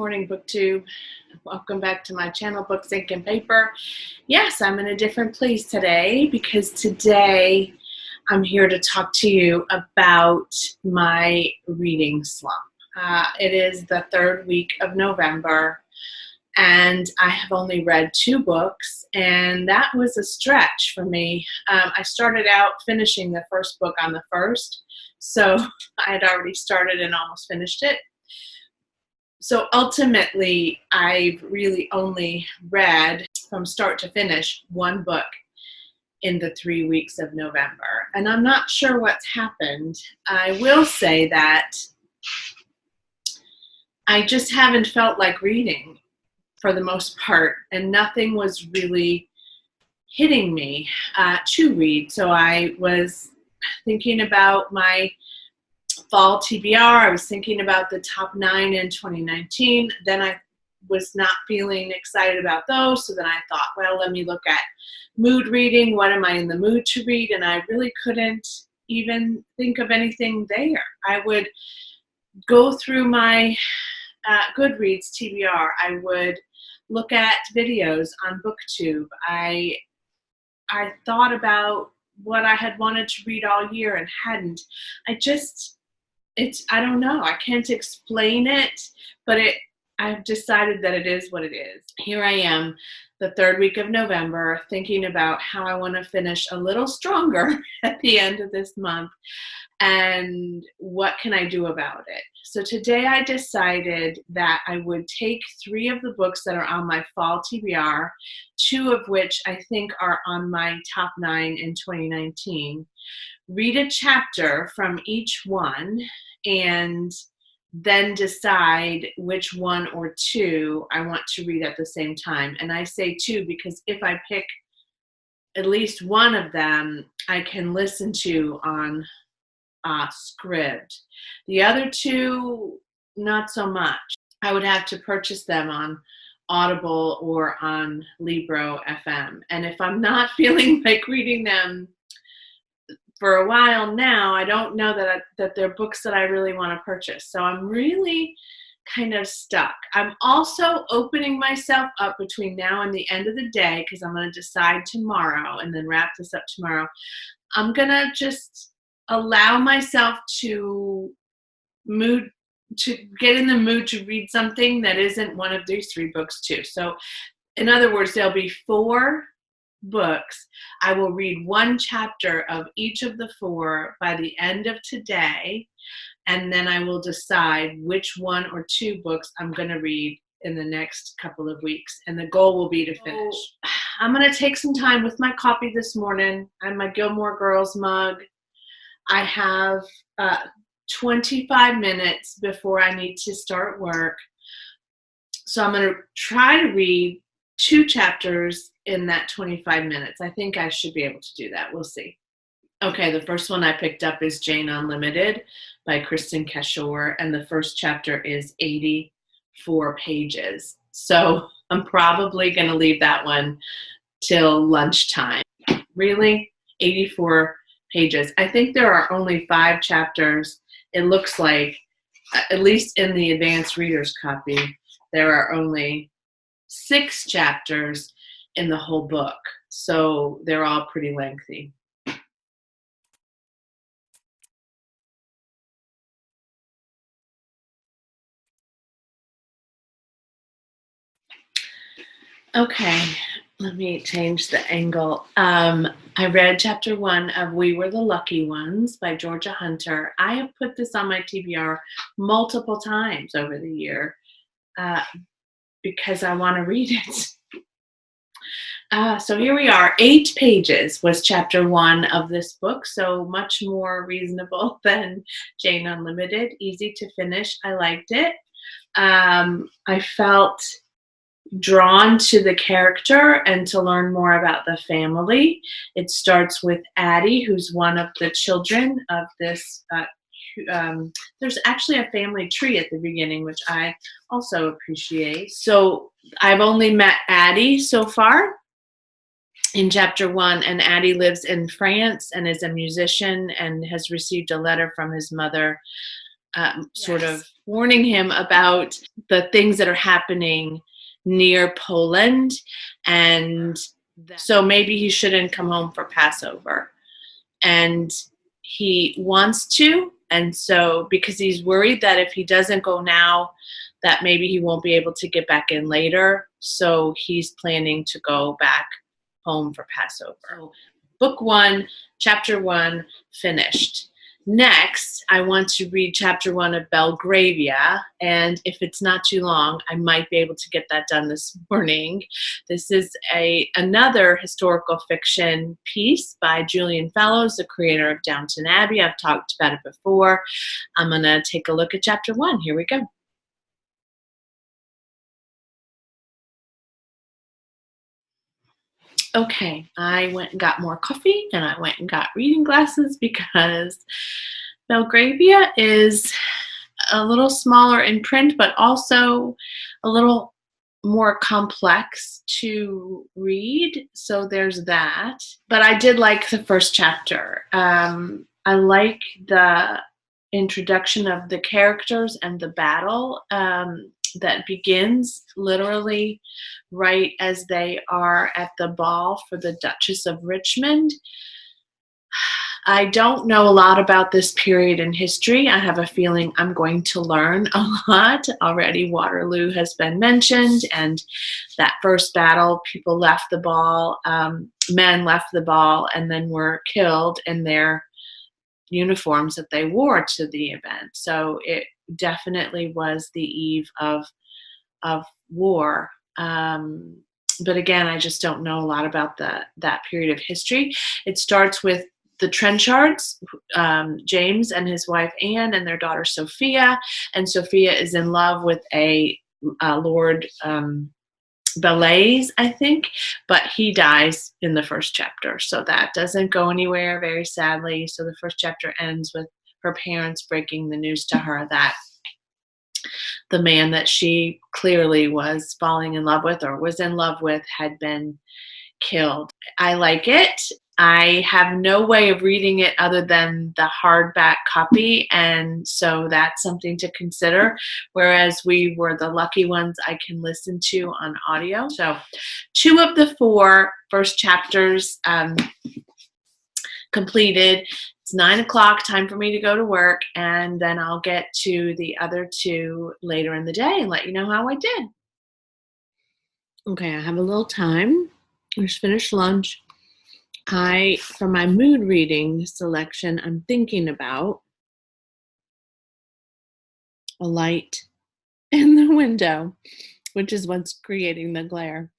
morning, booktube. Welcome back to my channel, Books, Ink, and Paper. Yes, I'm in a different place today because today I'm here to talk to you about my reading slump. It is the third week of November, and I have only read 2 books, and that was a stretch for me. I started out finishing the first book on the 1st, so I had already started and almost finished it. So ultimately, I've really only read from start to finish 1 book in the 3 weeks of November. And I'm not sure what's happened. I will say that I just haven't felt like reading for the most part, and nothing was really hitting me to read. So I was thinking about my fall TBR. I was thinking about the top 9 in 2019. Then I was not feeling excited about those. So then I thought, well, let me look at mood reading. What am I in the mood to read? And I really couldn't even think of anything there. I would go through my Goodreads TBR. I would look at videos on booktube. I thought about what I had wanted to read all year and hadn't. I don't know. I can't explain it, but I've decided that it is what it is. Here I am, the 3rd week of November, thinking about how I want to finish a little stronger at the end of this month, and what can I do about it. So today I decided that I would take 3 of the books that are on my fall TBR, 2 of which I think are on my top 9 in 2019, read a chapter from each one, and then decide which 1 or 2 I want to read at the same time. And I say 2 because if I pick at least one of them, I can listen to on Scribd. The other 2, not so much. I would have to purchase them on Audible or on Libro FM. And if I'm not feeling like reading them for a while now, I don't know that they're books that I really want to purchase. So I'm really kind of stuck. I'm also opening myself up between now and the end of the day, because I'm going to decide tomorrow and then wrap this up tomorrow. I'm going to just allow myself to get in the mood to read something that isn't one of these 3 books too. So in other words, there'll be 4 books. I will read 1 chapter of each of the 4 by the end of today, and then I will decide which 1 or 2 books I'm going to read in the next couple of weeks, and the goal will be to finish. I'm going to take some time with my coffee this morning. I have my Gilmore Girls mug. I have 25 minutes before I need to start work, so I'm going to try to read 2 chapters in that 25 minutes. I think I should be able to do that. We'll see. Okay, the first one I picked up is Jane Unlimited by Kristen Cashore, and the first chapter is 84 pages. So I'm probably going to leave that one till lunchtime. Really? 84 pages. I think there are only 5 chapters. It looks like, at least in the advanced reader's copy, there are only 6 chapters in the whole book, so they're all pretty lengthy. Okay, let me change the angle. I read chapter 1 of We Were the Lucky Ones by Georgia Hunter. I have put this on my TBR multiple times over the year because I want to read it. So here we are. 8 pages was chapter 1 of this book, so much more reasonable than Jane Unlimited. Easy to finish. I liked it. I felt drawn to the character and to learn more about the family. It starts with Addie, who's one of the children of this. There's actually a family tree at the beginning, which I also appreciate. So I've only met Addie so far in chapter 1, and Addie lives in France and is a musician and has received a letter from his mother sort of warning him about the things that are happening near Poland, and so maybe he shouldn't come home for Passover. And he wants to, and so because he's worried that if he doesn't go now, that maybe he won't be able to get back in later, so he's planning to go back home for Passover. So, book 1, chapter 1, finished. Next, I want to read chapter 1 of Belgravia, and if it's not too long, I might be able to get that done this morning. This is another historical fiction piece by Julian Fellowes, the creator of Downton Abbey. I've talked about it before. I'm going to take a look at chapter 1. Here we go. Okay, I went and got more coffee, and I went and got reading glasses because Belgravia is a little smaller in print, but also a little more complex to read. So there's that. But I did like the first chapter. I like the introduction of the characters and the battle that begins literally right as they are at the ball for the Duchess of Richmond. I don't know a lot about this period in history. I have a feeling I'm going to learn a lot. Already Waterloo has been mentioned, and that first battle, people left the ball, men left the ball and then were killed in their uniforms that they wore to the event. So it definitely was the eve of war. But again, I just don't know a lot about that period of history. It starts with the Trenchards, James and his wife Anne and their daughter Sophia. And Sophia is in love with a Lord Belays, I think, but he dies in the first chapter. So that doesn't go anywhere, very sadly. So the first chapter ends with her parents breaking the news to her that the man that she clearly was falling in love with or was in love with had been killed. I like it. I have no way of reading it other than the hardback copy, and so that's something to consider, whereas we were the lucky ones I can listen to on audio. So 2 of the 4 first chapters completed. It's 9 o'clock, time for me to go to work, and then I'll get to the other 2 later in the day and let you know how I did. Okay, I have a little time. I just finished lunch. For my mood reading selection, I'm thinking about A Light in the Window, which is what's creating the glare.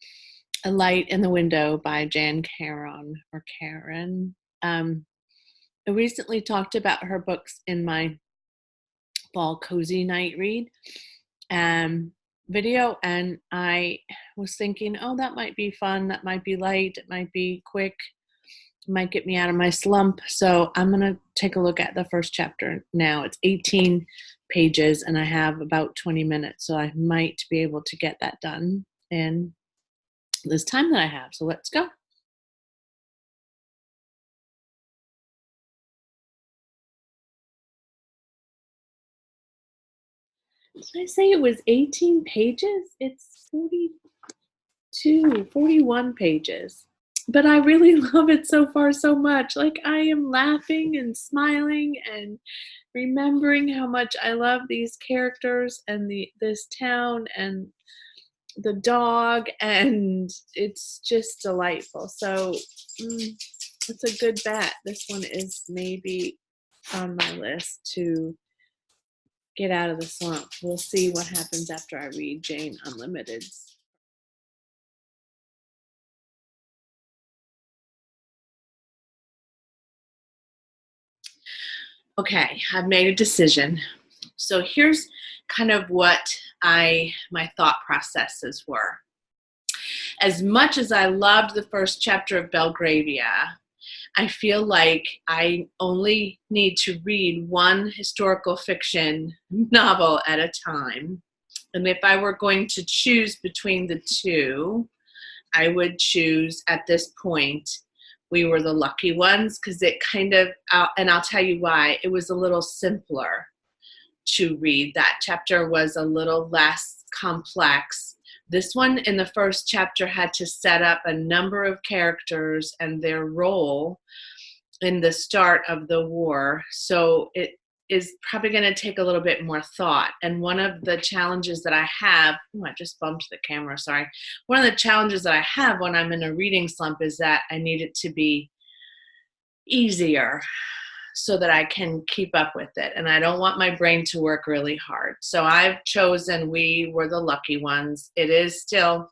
A Light in the Window by Jan Karon, or Karen. I recently talked about her books in my fall cozy night read video, and I was thinking, oh, that might be fun, that might be light, it might be quick, it might get me out of my slump. So I'm going to take a look at the first chapter now. It's 18 pages, and I have about 20 minutes, so I might be able to get that done in this time that I have. So let's go. Did I say it was 18 pages? It's 41 pages. But I really love it so far so much. Like, I am laughing and smiling and remembering how much I love these characters and this town and the dog, and it's just delightful. So it's a good bet. This one is maybe on my list to get out of the slump. We'll see what happens after I read Jane Unlimited. Okay, I've made a decision. So here's kind of what my thought processes were. As much as I loved the first chapter of Belgravia, I feel like I only need to read one historical fiction novel at a time. And if I were going to choose between the 2, I would choose at this point We Were the Lucky Ones, because it kind of, and I'll tell you why, it was a little simpler to read. That chapter was a little less complex. This one in the first chapter had to set up a number of characters and their role in the start of the war. So it is probably going to take a little bit more thought. And one of the challenges that I have, I just bumped the camera, sorry. One of the challenges that I have when I'm in a reading slump is that I need it to be easier so that I can keep up with it. And I don't want my brain to work really hard. So I've chosen We Were the Lucky Ones. It is still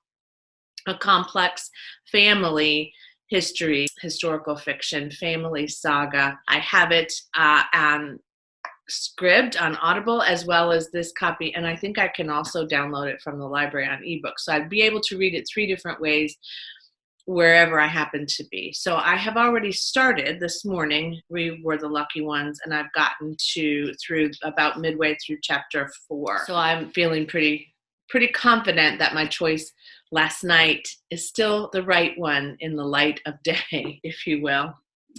a complex family history, historical fiction, family saga. I have it on Scribd on Audible, as well as this copy, and I think I can also download it from the library on ebook. So I'd be able to read it 3 different ways wherever I happen to be. So I have already started this morning, We Were the Lucky Ones, and I've gotten through about midway through chapter 4. So I'm feeling pretty confident that my choice last night is still the right one in the light of day, if you will.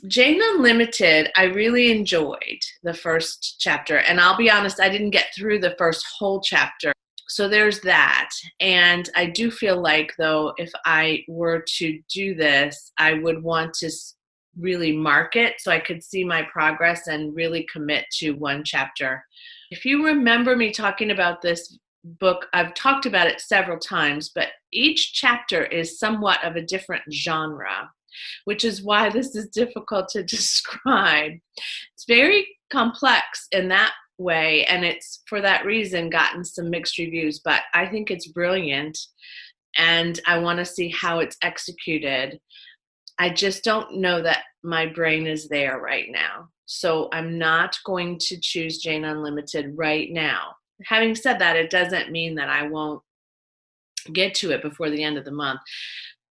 Jane Unlimited, I really enjoyed the first chapter, and I'll be honest, I didn't get through the first whole chapter. So there's that. And I do feel like, though, if I were to do this, I would want to really mark it so I could see my progress and really commit to one chapter. If you remember me talking about this book, I've talked about it several times, but each chapter is somewhat of a different genre, which is why this is difficult to describe. It's very complex in that way, and it's for that reason gotten some mixed reviews, but I think it's brilliant, and I want to see how it's executed. I just don't know that my brain is there right now, so I'm not going to choose Jane Unlimited right now. Having said that, it doesn't mean that I won't get to it before the end of the month.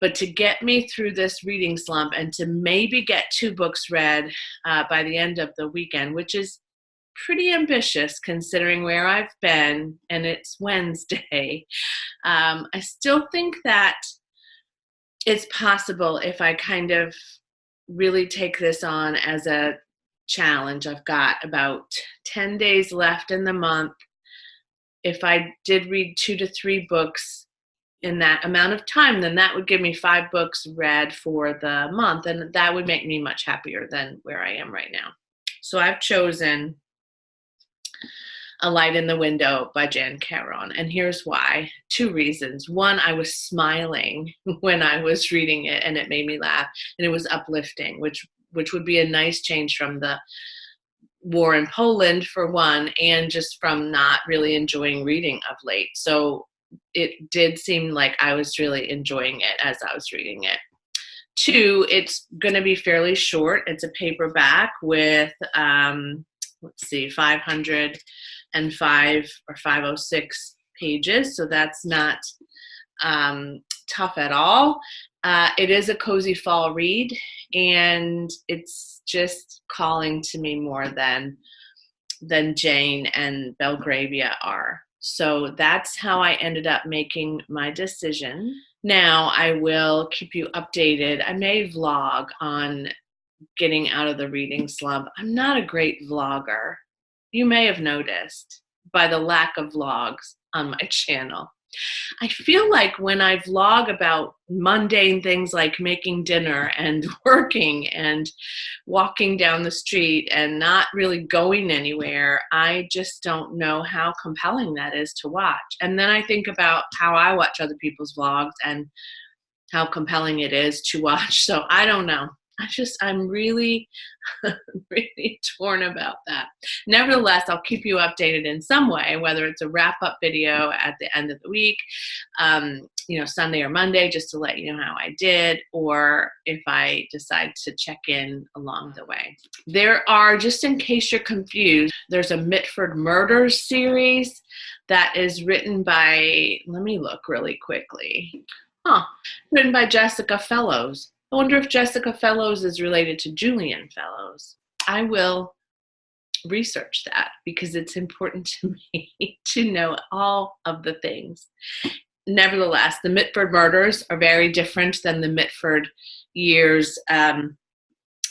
But to get me through this reading slump and to maybe get 2 books read by the end of the weekend, which is pretty ambitious considering where I've been, and it's Wednesday, I still think that it's possible if I kind of really take this on as a challenge. I've got about 10 days left in the month. If I did read 2 to 3 books in that amount of time, then that would give me 5 books read for the month, and that would make me much happier than where I am right now. So I've chosen A Light in the Window by Jan Caron, and here's why. 2 reasons. One, I was smiling when I was reading it, and it made me laugh, and it was uplifting, which would be a nice change from the war in Poland, for one, and just from not really enjoying reading of late. So it did seem like I was really enjoying it as I was reading it. 2, it's going to be fairly short. It's a paperback with, 505 or 506 pages. So that's not tough at all. It is a cozy fall read, and it's just calling to me more than Jane and Belgravia are. So that's how I ended up making my decision. Now I will keep you updated. I may vlog on getting out of the reading slump. I'm not a great vlogger. You may have noticed by the lack of vlogs on my channel. I feel like when I vlog about mundane things like making dinner and working and walking down the street and not really going anywhere, I just don't know how compelling that is to watch. And then I think about how I watch other people's vlogs and how compelling it is to watch. So I don't know. I'm really, really torn about that. Nevertheless, I'll keep you updated in some way, whether it's a wrap-up video at the end of the week, Sunday or Monday, just to let you know how I did, or if I decide to check in along the way. There are, just in case you're confused, there's a Mitford Murders series that is written by, let me look really quickly. Written by Jessica Fellows. I wonder if Jessica Fellows is related to Julian Fellows. I will research that because it's important to me to know all of the things. Nevertheless, the Mitford Murders are very different than the Mitford Years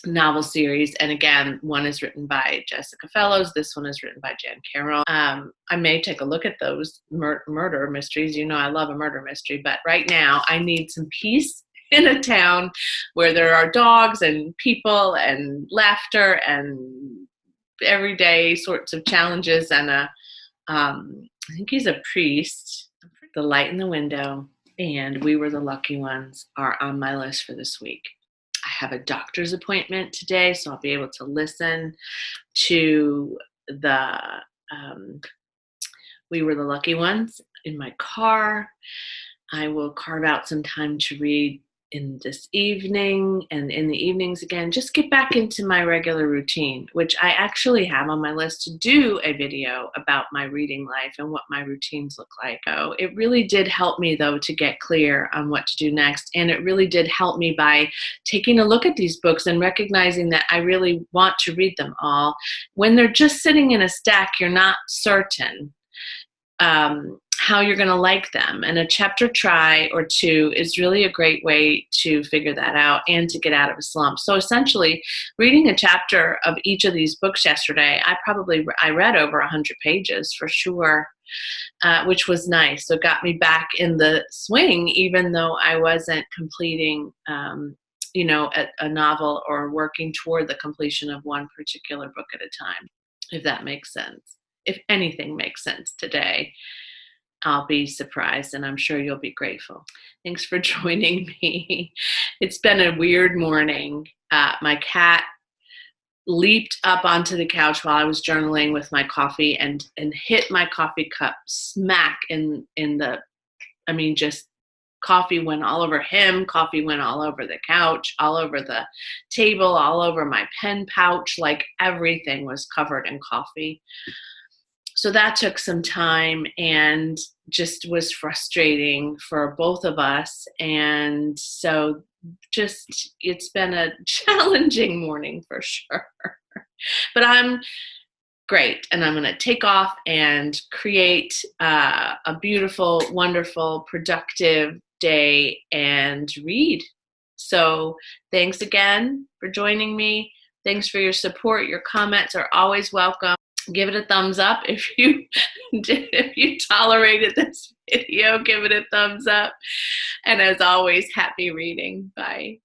novel series. And again, one is written by Jessica Fellows. This one is written by Jan Carroll. I may take a look at those murder mysteries. You know, I love a murder mystery, but right now I need some peace in a town where there are dogs and people and laughter and everyday sorts of challenges. And I think he's a priest. The Light in the Window and We Were the Lucky Ones are on my list for this week. I have a doctor's appointment today, so I'll be able to listen to the We Were the Lucky Ones in my car. I will carve out some time to read in this evening and in the evenings again, just get back into my regular routine, which I actually have on my list to do a video about my reading life and what my routines look like. So it really did help me though to get clear on what to do next. And it really did help me by taking a look at these books and recognizing that I really want to read them all. When they're just sitting in a stack, you're not certain how you're going to like them. And a chapter try or two is really a great way to figure that out and to get out of a slump. So essentially, reading a chapter of each of these books yesterday, I read over 100 pages for sure, which was nice. So it got me back in the swing, even though I wasn't completing a novel or working toward the completion of one particular book at a time, if that makes sense. If anything makes sense today, I'll be surprised, and I'm sure you'll be grateful. Thanks for joining me. It's been a weird morning. My cat leaped up onto the couch while I was journaling with my coffee and hit my coffee cup smack in the, just coffee went all over him, coffee went all over the couch, all over the table, all over my pen pouch, like everything was covered in coffee. So that took some time and just was frustrating for both of us. And so it's been a challenging morning for sure. But I'm great. And I'm going to take off and create a beautiful, wonderful, productive day and read. So thanks again for joining me. Thanks for your support. Your comments are always welcome. Give it a thumbs up if you tolerated this video. Give it a thumbs up. And as always, happy reading. Bye.